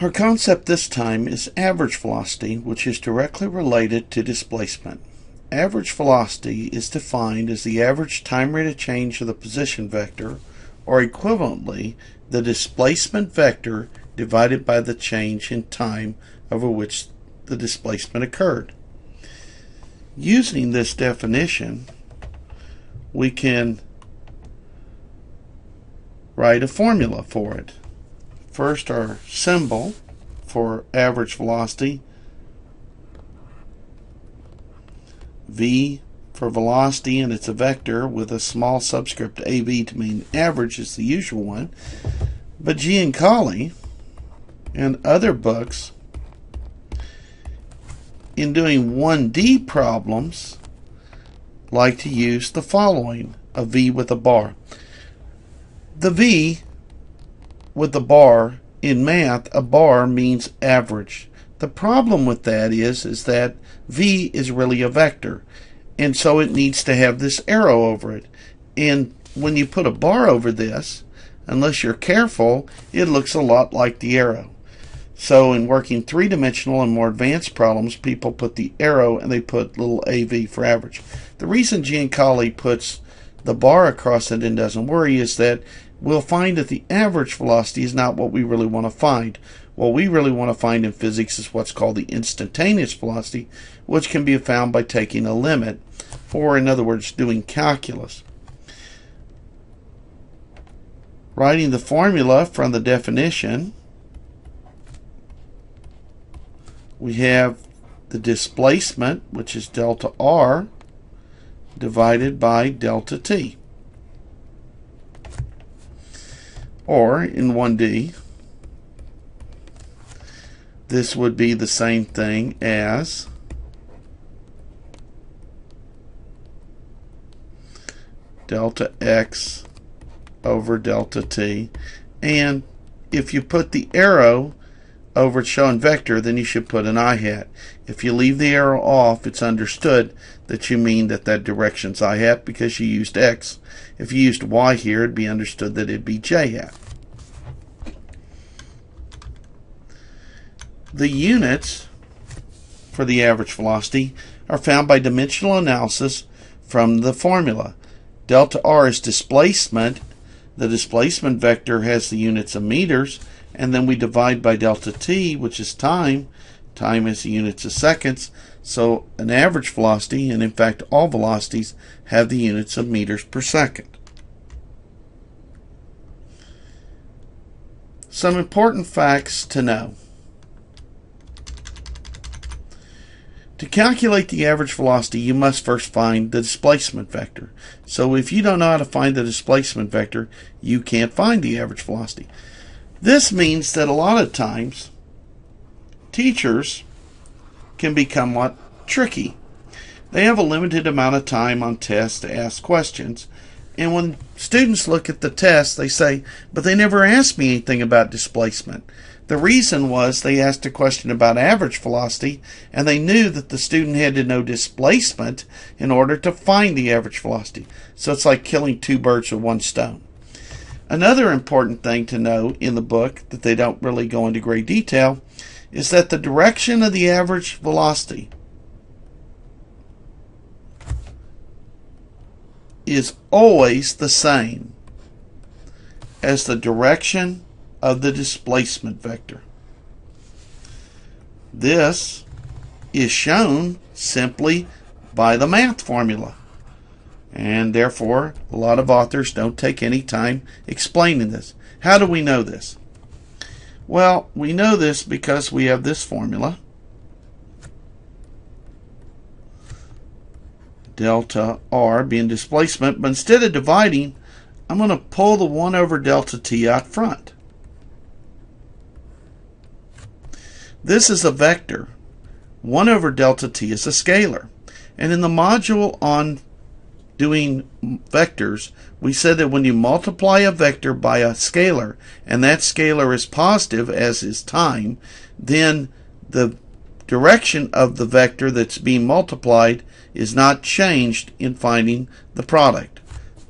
Our concept this time is average velocity, which is directly related to displacement. Average velocity is defined as the average time rate of change of the position vector, or equivalently, the displacement vector divided by the change in time over which the displacement occurred. Using this definition, we can write a formula for it. First, our symbol for average velocity, V for velocity, and it's a vector with a small subscript AV to mean average is the usual one. But Giancoli and other books, in doing 1D problems, like to use the following: a V with a bar. The V with the bar, in math, a bar means average. The problem with that is that V is really a vector, and so it needs to have this arrow over it. And when you put a bar over this, unless you're careful, it looks a lot like the arrow. So in working three-dimensional and more advanced problems, people put the arrow and they put little AV for average. The reason Giancoli puts the bar across it and doesn't worry is that we'll find that the average velocity is not what we really want to find. What we really want to find in physics is what's called the instantaneous velocity, which can be found by taking a limit, or in other words, doing calculus. Writing the formula from the definition, we have the displacement, which is delta R, divided by delta T. Or, in 1D, this would be the same thing as delta X over delta T. And if you put the arrow over showing vector, then you should put an I hat. If you leave the arrow off, it's understood that you mean that direction's I hat because you used X. If you used Y here, it'd be understood that it'd be J hat. The units for the average velocity are found by dimensional analysis from the formula. Delta R is displacement. The displacement vector has the units of meters, and then we divide by delta T, which is time. Time is the units of seconds. So an average velocity, and in fact all velocities, have the units of meters per second. Some important facts to know. To calculate the average velocity, you must first find the displacement vector. So if you don't know how to find the displacement vector, you can't find the average velocity. This means that a lot of times teachers can become tricky. They have a limited amount of time on tests to ask questions, and when students look at the test, they say, but they never asked me anything about displacement. The reason was they asked a question about average velocity, and they knew that the student had to know displacement in order to find the average velocity. So it's like killing two birds with one stone. Another important thing to know in the book that they don't really go into great detail is that the direction of the average velocity is always the same as the direction of the displacement vector. This is shown simply by the math formula, and therefore a lot of authors don't take any time explaining this. How do we know this? Well, we know this because we have this formula. Delta R being displacement, but instead of dividing, I'm going to pull the 1 over delta T out front. This is a vector. 1 over delta T is a scalar. And in the module on doing vectors, we said that when you multiply a vector by a scalar, and that scalar is positive, as is time, then the direction of the vector that's being multiplied is not changed in finding the product.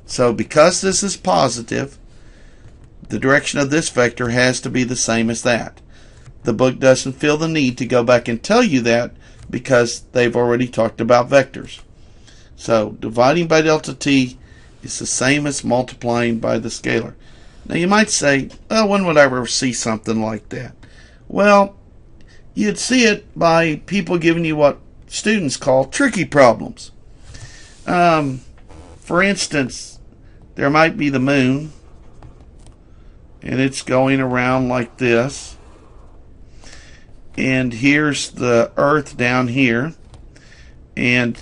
So because this is positive, the direction of this vector has to be the same as that. The book doesn't feel the need to go back and tell you that because they've already talked about vectors. So dividing by delta t is the same as multiplying by the scalar. Now you might say, well, when would I ever see something like that? Well, you'd see it by people giving you what students call tricky problems. For instance, there might be the moon, and it's going around like this. And here's the Earth down here. And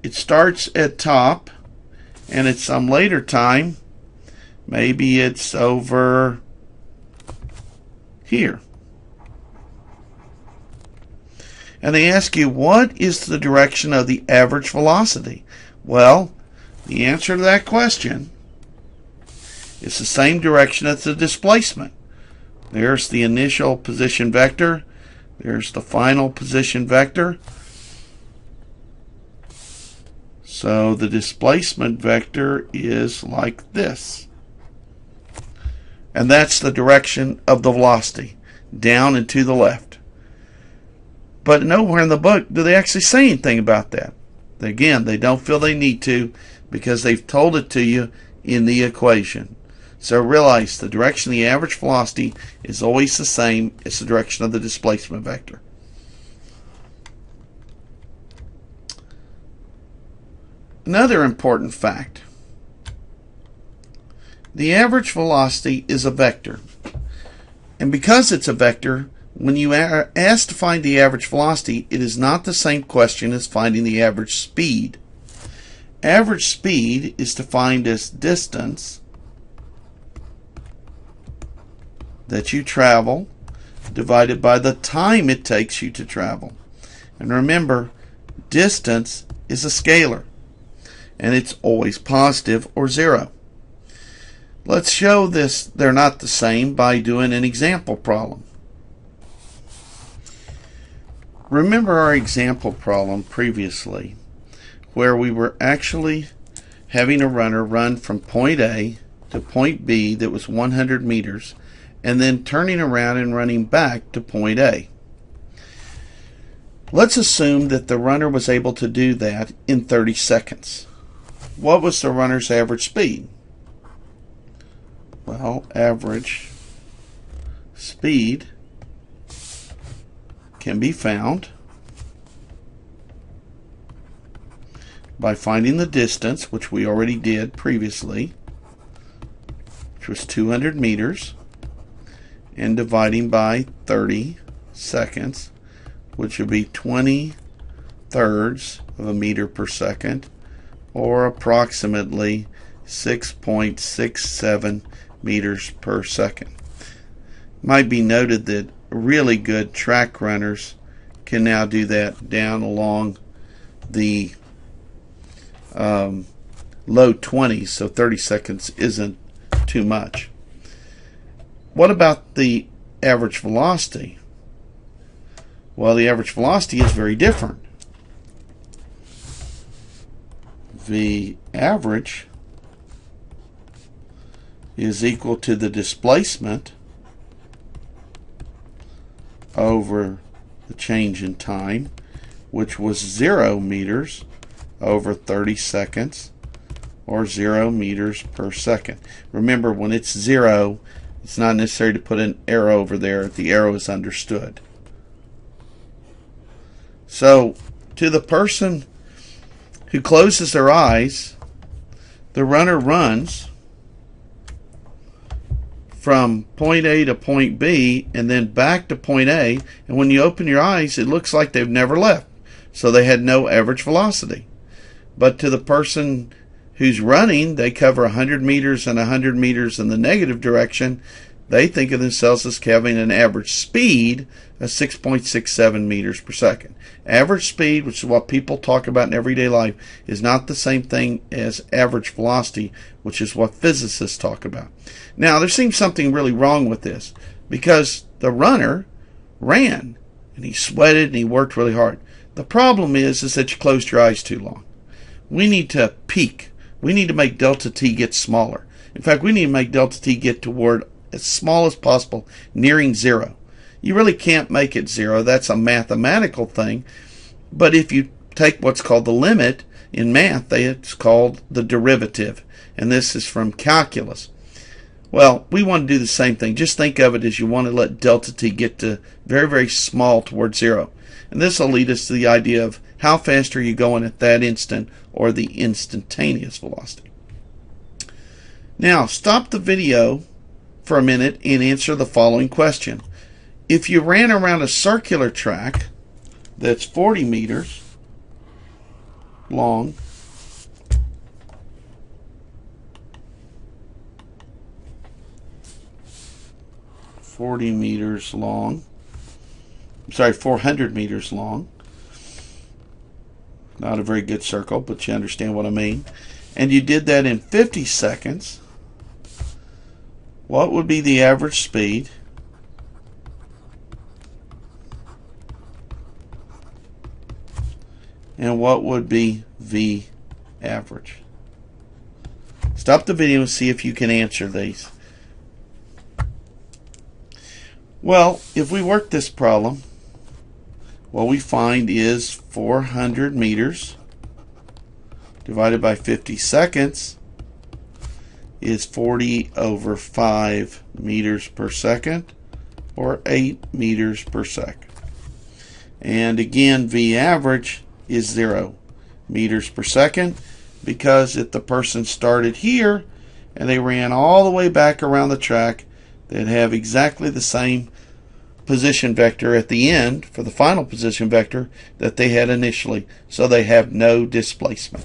it starts at top, and at some later time, maybe it's over here. And they ask you, what is the direction of the average velocity? Well, the answer to that question is the same direction as the displacement. There's the initial position vector. There's the final position vector. So the displacement vector is like this. And that's the direction of the velocity, down and to the left. But nowhere in the book do they actually say anything about that. Again, they don't feel they need to because they've told it to you in the equation. So realize the direction of the average velocity is always the same as the direction of the displacement vector. Another important fact. The average velocity is a vector. And because it's a vector, when you are asked to find the average velocity, it is not the same question as finding the average speed. Average speed is defined as distance that you travel divided by the time it takes you to travel. And remember, distance is a scalar, and it's always positive or zero. Let's show this they're not the same by doing an example problem. Remember our example problem previously, where we were actually having a runner run from point A to point B that was 100 meters, and then turning around and running back to point A. Let's assume that the runner was able to do that in 30 seconds. What was the runner's average speed? Well, average speed can be found by finding the distance, which we already did previously, which was 200 meters, and dividing by 30 seconds, which would be 20/3 of a meter per second, or approximately 6.67 meters per second. It might be noted that really good track runners can now do that down along the low 20s, so 30 seconds isn't too much. What about the average velocity? Well, the average velocity is very different. The average is equal to the displacement over the change in time, which was 0 meters over 30 seconds, or 0 meters per second. Remember, when it's 0, it's not necessary to put an arrow over there. The arrow is understood. So, to the person who closes their eyes, the runner runs from point A to point B and then back to point A, and when you open your eyes, it looks like they've never left. So they had no average velocity. But to the person who's running, they cover 100 meters and 100 meters in the negative direction. They think of themselves as having an average speed of 6.67 meters per second. Average speed, which is what people talk about in everyday life, is not the same thing as average velocity, which is what physicists talk about. Now, there seems something really wrong with this, because the runner ran, and he sweated, and he worked really hard. The problem is that you closed your eyes too long. We need to peak. We need to make delta t get smaller. In fact, we need to make delta t get toward as small as possible, nearing 0. You really can't make it 0. That's a mathematical thing. But if you take what's called the limit in math, it's called the derivative. And this is from calculus. Well, we want to do the same thing. Just think of it as you want to let delta t get to very, very small towards 0. And this will lead us to the idea of how fast are you going at that instant, or the instantaneous velocity. Now, stop the video for a minute and answer the following question. If you ran around a circular track that's 40 meters long, I'm sorry, 400 meters long. Not a very good circle, but you understand what I mean. And you did that in 50 seconds. What would be the average speed? And what would be V average? Stop the video and see if you can answer these. Well, if we work this problem, what we find is 400 meters divided by 50 seconds is 40 over 5 meters per second, or 8 meters per second. And again, V average is 0 meters per second, because if the person started here and they ran all the way back around the track, they'd have exactly the same position vector at the end for the final position vector that they had initially, so they have no displacement.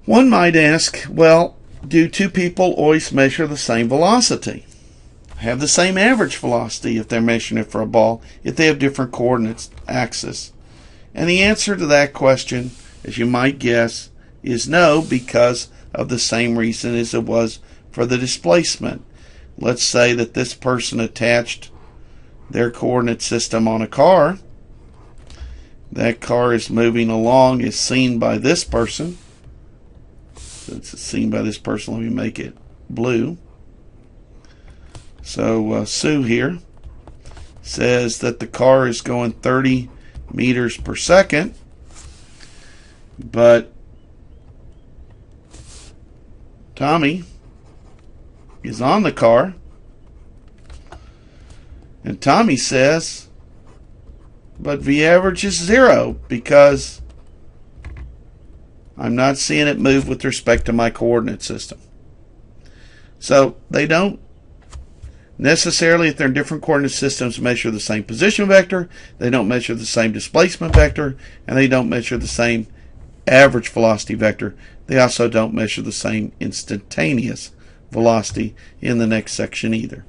One might ask, well, do two people always measure the same velocity? Have the same average velocity if they're measuring it for a ball, if they have different coordinates axes? And the answer to that question, as you might guess, is no, because of the same reason as it was for the displacement. Let's say that this person attached their coordinate system on a car. That car is moving along, is seen by this person. So it's seen by this person. Let me make it blue. So Sue here says that the car is going 30 meters per second, but Tommy is on the car, and Tommy says, but V average is 0 because I'm not seeing it move with respect to my coordinate system. So they don't necessarily, if they're in different coordinate systems, measure the same position vector, they don't measure the same displacement vector, and they don't measure the same average velocity vector. They also don't measure the same instantaneous velocity in the next section either.